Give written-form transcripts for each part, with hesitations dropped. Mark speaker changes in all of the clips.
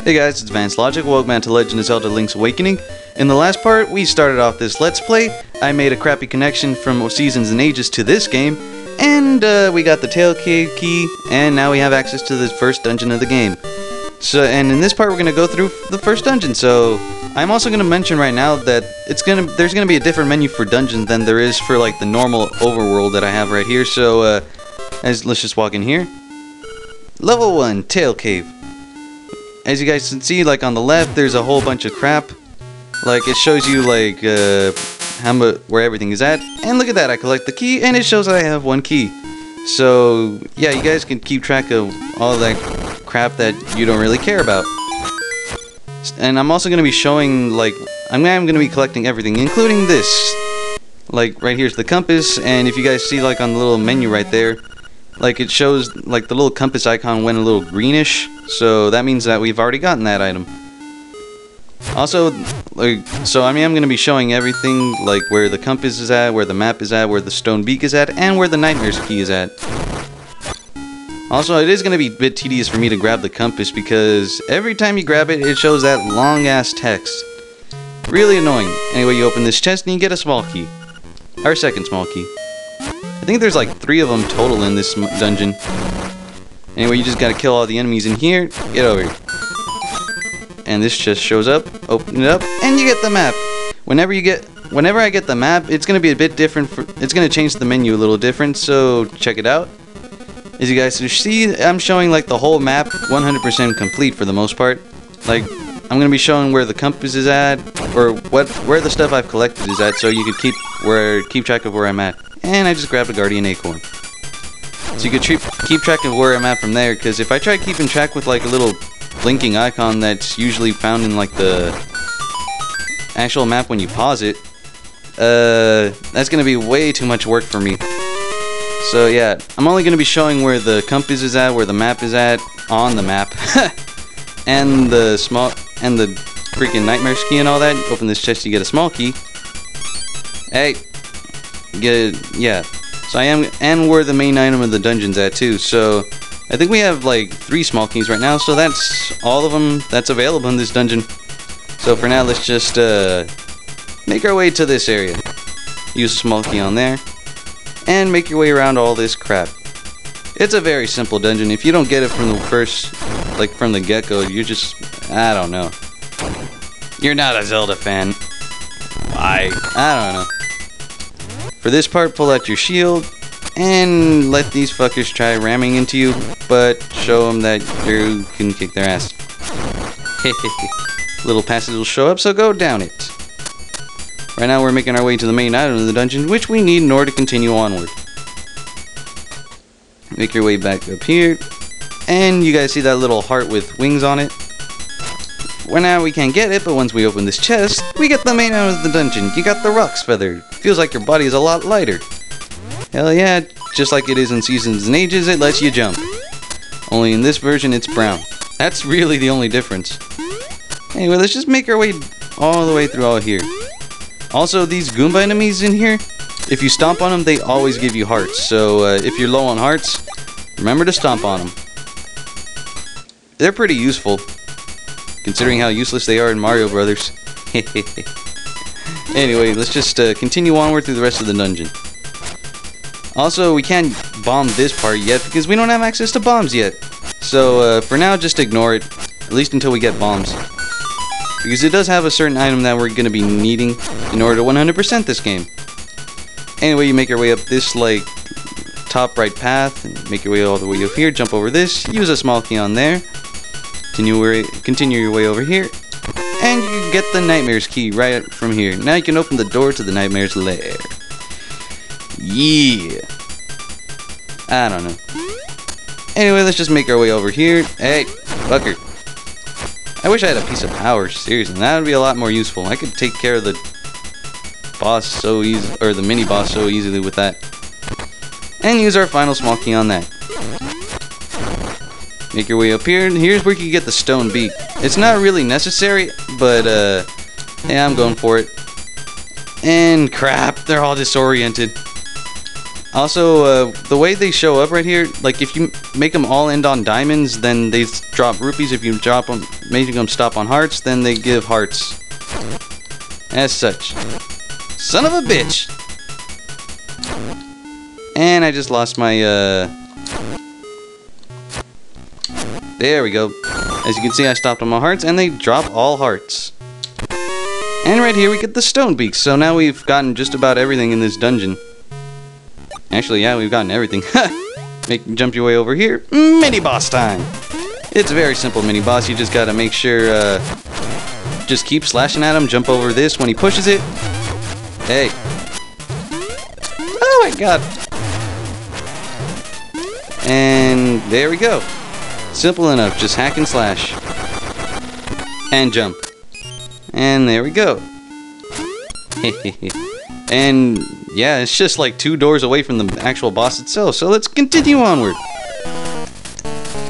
Speaker 1: Hey guys, it's Advanced Logic. Welcome back to Legend of Zelda Link's Awakening. In the last part, we started off this Let's Play. I made a crappy connection from Seasons and Ages to this game, and we got the tail key, and now we have access to the first dungeon of the game. So, and in this part, we're gonna go through the first dungeon. So, I'm also gonna mention right now that there's gonna be a different menu for dungeons than there is for like the normal overworld that I have right here. So, let's just walk in here. Level 1, Tail Cave. As you guys can see, like on the left, there's a whole bunch of crap. Like it shows you like where everything is at. And look at that, I collect the key, and it shows I have one key. So yeah, you guys can keep track of all that crap that you don't really care about. And I'm also going to be showing like I'm going to be collecting everything, including this. Like right here's the compass, and if you guys see like on the little menu right there, like it shows like the little compass icon went a little greenish, so that means that we've already gotten that item. Also, like, so I mean I'm going to be showing everything, like where the compass is at, where the map is at, where the stone beak is at, and where the nightmare's key is at. Also, it is going to be a bit tedious for me to grab the compass because every time you grab it, it shows that long ass text. Really annoying. Anyway, you open this chest and you get a small key. Our second small key. I think there's like 3 of them total in this dungeon. Anyway, you just gotta kill all the enemies in here. Get over here. And this just shows up. Open it up, and you get the map. Whenever I get the map, it's gonna be a bit different. It's gonna change the menu a little different. So check it out. As you guys see, I'm showing like the whole map 100% complete for the most part. Like I'm gonna be showing where the compass is at, or where the stuff I've collected is at, so you can keep track of where I'm at. And I just grabbed a guardian acorn. So you could keep track of where I'm at from there, because if I try keeping track with like a little blinking icon that's usually found in like the actual map when you pause it, that's going to be way too much work for me. So yeah, I'm only going to be showing where the compass is at, where the map is at, on the map, and the freaking nightmare's key and all that. Open this chest, you get a small key. Hey! Yeah, so I am, and where the main item of the dungeon's at too. So I think we have like 3 small keys right now, so that's all of them that's available in this dungeon. So for now, let's just make our way to this area. Use a small key on there, and make your way around all this crap. It's a very simple dungeon. If you don't get it from the first, like from the get-go, you're just, I don't know. You're not a Zelda fan. I don't know. For this part, pull out your shield and let these fuckers try ramming into you, but show them that you can kick their ass. Little passage will show up, so go down it. Right now we're making our way to the main item of the dungeon, which we need in order to continue onward. Make your way back up here, and you guys see that little heart with wings on it? Well, now we can't get it, but once we open this chest, we get the main item of the dungeon. You got the Rock's Feather. Feels like your body is a lot lighter. Hell yeah, just like it is in Seasons and Ages, it lets you jump. Only in this version, it's brown. That's really the only difference. Anyway, let's just make our way all the way through all here. Also, these Goomba enemies in here, if you stomp on them, they always give you hearts. So, if you're low on hearts, remember to stomp on them. They're pretty useful, considering how useless they are in Mario Brothers. Anyway, let's just continue onward through the rest of the dungeon. Also, we can't bomb this part yet because we don't have access to bombs yet. So, for now, just ignore it, at least until we get bombs. Because it does have a certain item that we're going to be needing in order to 100% this game. Anyway, you make your way up this, like, top right path, and make your way all the way up here, jump over this, use a small key on there. Continue your way over here, and you can get the Nightmare's key right from here. Now you can open the door to the Nightmare's lair. Yeah. I don't know. Anyway, let's just make our way over here. Hey, fucker. I wish I had a piece of power, seriously. That would be a lot more useful. I could take care of the boss so easy, or the mini boss so easily with that. And use our final small key on that. Make your way up here, and here's where you can get the stone beak. It's not really necessary, but yeah, I'm going for it. And crap, they're all disoriented. Also, the way they show up right here, like if you make them all end on diamonds, then they drop rupees. If you drop them, making them stop on hearts, then they give hearts. As such. Son of a bitch! And I just lost my, There we go. As you can see, I stopped on my hearts, and they drop all hearts. And right here we get the stone beaks. So now we've gotten just about everything in this dungeon. Actually, yeah, we've gotten everything. Jump your way over here. Mini boss time. It's a very simple mini boss. You just gotta make sure, just keep slashing at him. Jump over this when he pushes it. Hey. Oh my god. And there we go. Simple enough. Just hack and slash. And jump. And there we go. And yeah, it's just like 2 doors away from the actual boss itself. So let's continue onward.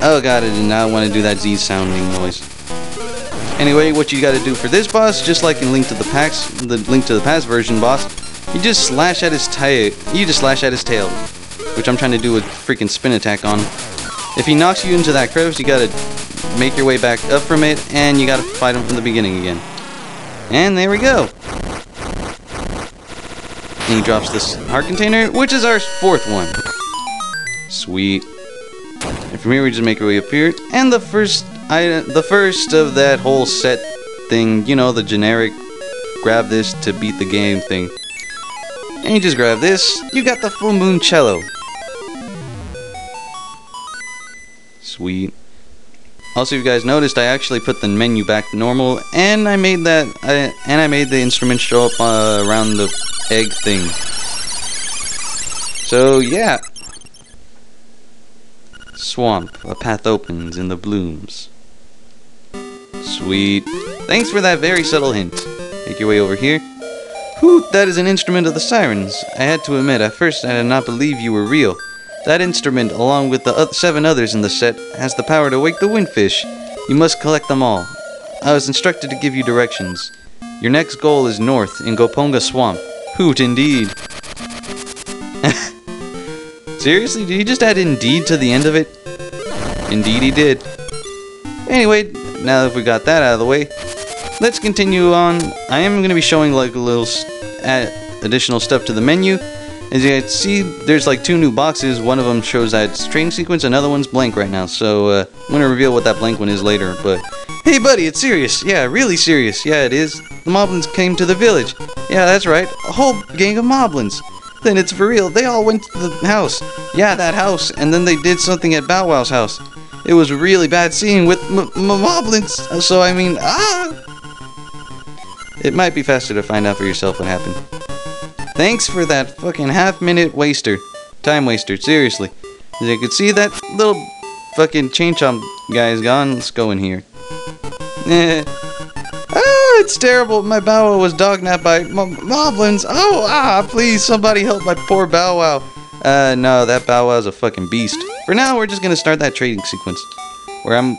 Speaker 1: Oh god, I did not want to do that Z sounding noise. Anyway, what you gotta do for this boss, just like in Link to the Past version boss, you just slash at his tail. Which I'm trying to do a freaking spin attack on. If he knocks you into that crevice, you gotta make your way back up from it, and you gotta fight him from the beginning again. And there we go. And he drops this heart container, which is our 4th one. Sweet. And from here we just make our way up here, and the first of that whole set thing, you know, the generic grab this to beat the game thing. And you just grab this, you got the full moon cello. Sweet. Also, if you guys noticed, I actually put the menu back to normal, and I made the instrument show up around the egg thing. So yeah. Swamp. A path opens in the blooms. Sweet. Thanks for that very subtle hint. Make your way over here. Hoot, that is an instrument of the sirens. I had to admit, at first I did not believe you were real. That instrument, along with the 7 others in the set, has the power to wake the windfish. You must collect them all. I was instructed to give you directions. Your next goal is north, in Goponga Swamp. Hoot, indeed. Seriously, did he just add indeed to the end of it? Indeed he did. Anyway, now that we got that out of the way, let's continue on. I am going to be showing like a little additional stuff to the menu. As you guys see, there's like 2 new boxes. One of them shows that it's training sequence, another one's blank right now. So I'm going to reveal what that blank one is later. But hey buddy, it's serious. Yeah, really serious. Yeah, it is. The moblins came to the village. Yeah, that's right. A whole gang of moblins. Then it's for real. They all went to the house. Yeah, that house. And then they did something at Bow Wow's house. It was a really bad scene with moblins. So I mean, It might be faster to find out for yourself what happened. Thanks for that fucking half-minute waster. Time waster, seriously. As you can see, that little fucking Chain Chomp guy is gone. Let's go in here. It's terrible. My Bow Wow was dognapped by moblins. Please, somebody help my poor Bow Wow. No, that Bow Wow is a fucking beast. For now, we're just gonna start that trading sequence. I'm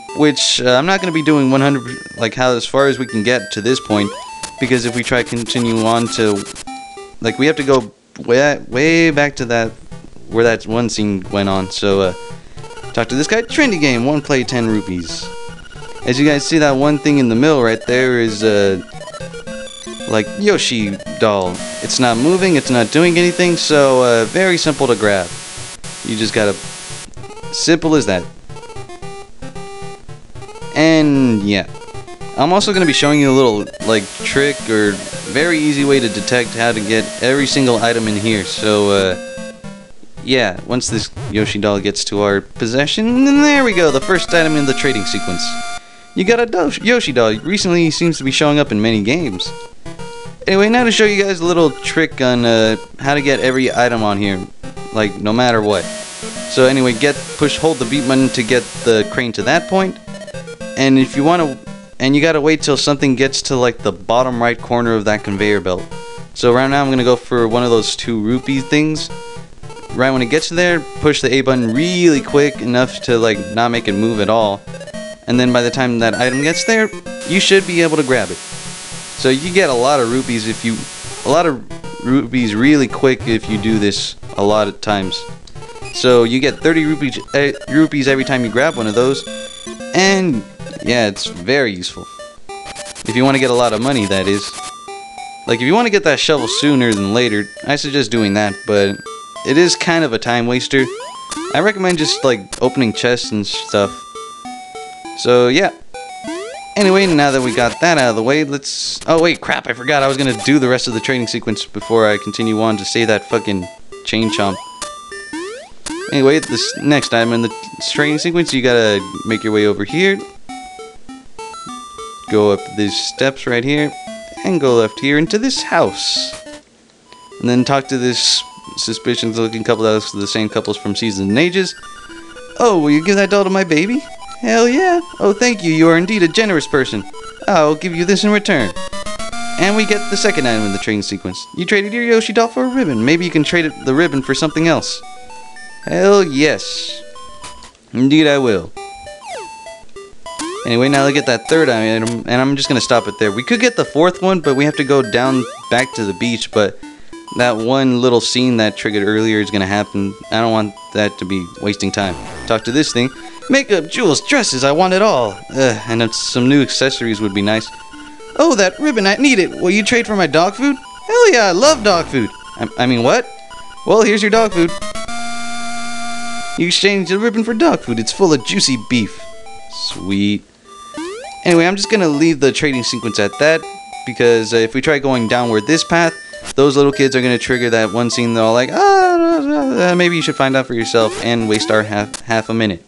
Speaker 1: not gonna be doing 100%, like how as far as we can get to this point, because if we try to continue on to, like, we have to go way back to that, where that one scene went on. So, talk to this guy. Trendy game, 1 play 10 rupees. As you guys see, that one thing in the middle right there is, like, Yoshi doll. It's not moving, it's not doing anything, so, very simple to grab. You just gotta, simple as that. And, yeah. I'm also going to be showing you a little, like, trick or very easy way to detect how to get every single item in here. So, yeah, once this Yoshi doll gets to our possession, there we go, the first item in the trading sequence. You got a Yoshi doll. Recently, he seems to be showing up in many games. Anyway, now to show you guys a little trick on how to get every item on here, like, no matter what. So anyway, hold the beat button to get the crane to that point. And if you want to, and you gotta wait till something gets to like the bottom right corner of that conveyor belt. So right now I'm gonna go for one of those 2 rupee things. Right when it gets there, push the A button really quick enough to like not make it move at all. And then by the time that item gets there, you should be able to grab it. So you get a lot of rupees really quick if you do this a lot of times. So you get 30 rupees every time you grab one of those. And yeah, it's very useful. If you want to get a lot of money, that is. Like, if you want to get that shovel sooner than later, I suggest doing that, but it is kind of a time waster. I recommend just, like, opening chests and stuff. So, yeah. Anyway, now that we got that out of the way, let's... Oh, wait, crap, I forgot I was going to do the rest of the training sequence before I continue on to say that fucking Chain Chomp. Anyway, this next time in the training sequence, you gotta make your way over here. Go up these steps right here. And go left here into this house. And then talk to this suspicious looking couple that's the same couples from Seasons and Ages. Oh, will you give that doll to my baby? Hell yeah. Oh, thank you. You are indeed a generous person. I'll give you this in return. And we get the second item in the training sequence. You traded your Yoshi doll for a ribbon. Maybe you can trade the ribbon for something else. Hell yes. Indeed I will. Anyway, now look at that third item, and I'm just going to stop it there. We could get the fourth one, but we have to go down back to the beach, but that one little scene that triggered earlier is going to happen. I don't want that to be wasting time. Talk to this thing. Makeup, jewels, dresses, I want it all. And some new accessories would be nice. Oh, that ribbon, I need it. Will you trade for my dog food? Hell yeah, I love dog food. I mean, what? Well, here's your dog food. You exchange the ribbon for dog food. It's full of juicy beef. Sweet. Anyway, I'm just going to leave the trading sequence at that, because if we try going downward this path, those little kids are going to trigger that one scene. They're all like, maybe you should find out for yourself, and waste our half a minute.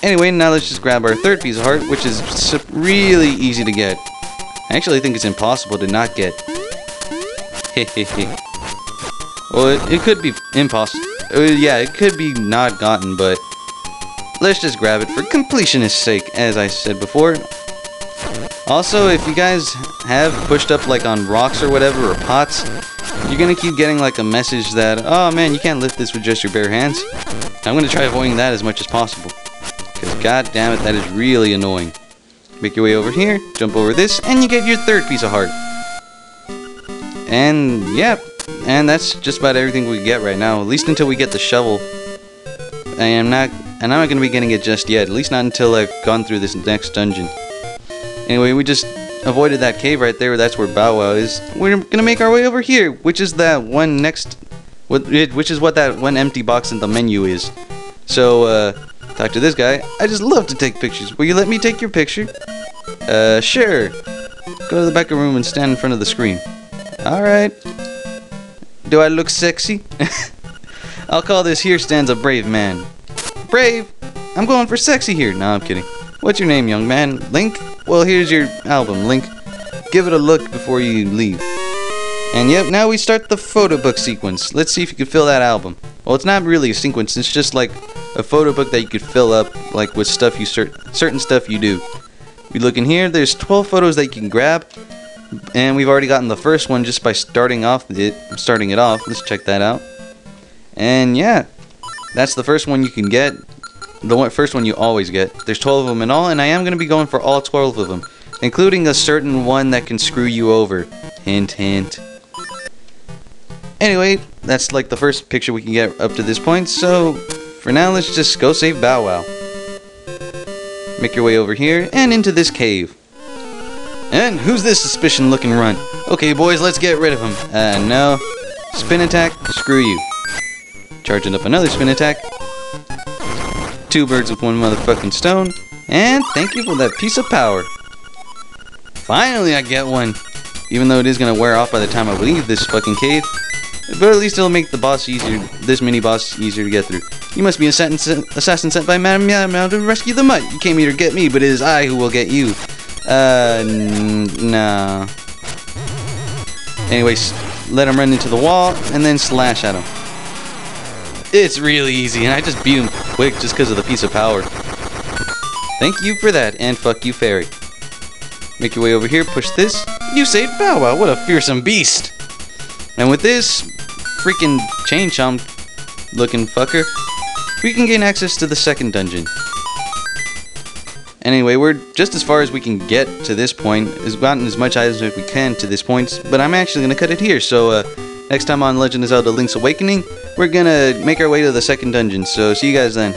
Speaker 1: Anyway, now let's just grab our third piece of heart, which is really easy to get. I actually think it's impossible to not get. Hehehe. Well, it could be impossible. Yeah, it could be not gotten, but let's just grab it for completionist's sake, as I said before. Also, if you guys have pushed up like on rocks or whatever, or pots, you're gonna keep getting like a message that, oh man, you can't lift this with just your bare hands. I'm gonna try avoiding that as much as possible, because god damn it, that is really annoying. Make your way over here, jump over this, and you get your third piece of heart. And yeah, and that's just about everything we get right now, at least until we get the shovel. I'm not going to be getting it just yet, at least not until I've gone through this next dungeon. Anyway, we just avoided that cave right there, that's where Bow Wow is. We're going to make our way over here, which is that one which is what that one empty box in the menu is. So, talk to this guy. I just love to take pictures. Will you let me take your picture? Sure. Go to the back of the room and stand in front of the screen. Alright. Do I look sexy? I'll call this here stands a brave man. Brave? I'm going for sexy here. No, I'm kidding. What's your name, young man? Link? Well, here's your album, Link. Give it a look before you leave. And yep, now we start the photo book sequence. Let's see if you can fill that album. Well, it's not really a sequence. It's just like a photo book that you could fill up, like with stuff you certain stuff you do. We look in here. There's 12 photos that you can grab, and we've already gotten the first one just by starting it off. Let's check that out. And yeah, that's the first one you can get. The first one you always get. There's 12 of them in all, and I am going to be going for all 12 of them, including a certain one that can screw you over. Hint, hint. Anyway, that's like the first picture we can get up to this point, so for now, let's just go save Bow Wow. Make your way over here, and into this cave. And who's this suspicious-looking runt? Okay, boys, let's get rid of him. No. Spin attack, screw you. Charging up another spin attack. 2 birds with 1 motherfucking stone. And thank you for that piece of power. Finally, I get one. Even though it is going to wear off by the time I leave this fucking cave. But at least it'll make the boss easier, this mini-boss easier to get through. You must be an assassin sent by Madame Meow Meow to rescue the mutt. You came here to get me, but it is I who will get you. Nah. Anyways, let him run into the wall, and then slash at him. It's really easy, and I just beat him quick just because of the piece of power. Thank you for that, and fuck you, fairy. Make your way over here, push this. You saved Bow Wow, what a fearsome beast. And with this freaking Chain Chomp looking fucker, we can gain access to the second dungeon. Anyway, we're just as far as we can get to this point. We've gotten as much items as we can to this point, but I'm actually going to cut it here. So, Next time on Legend of Zelda Link's Awakening, we're gonna make our way to the second dungeon, so see you guys then.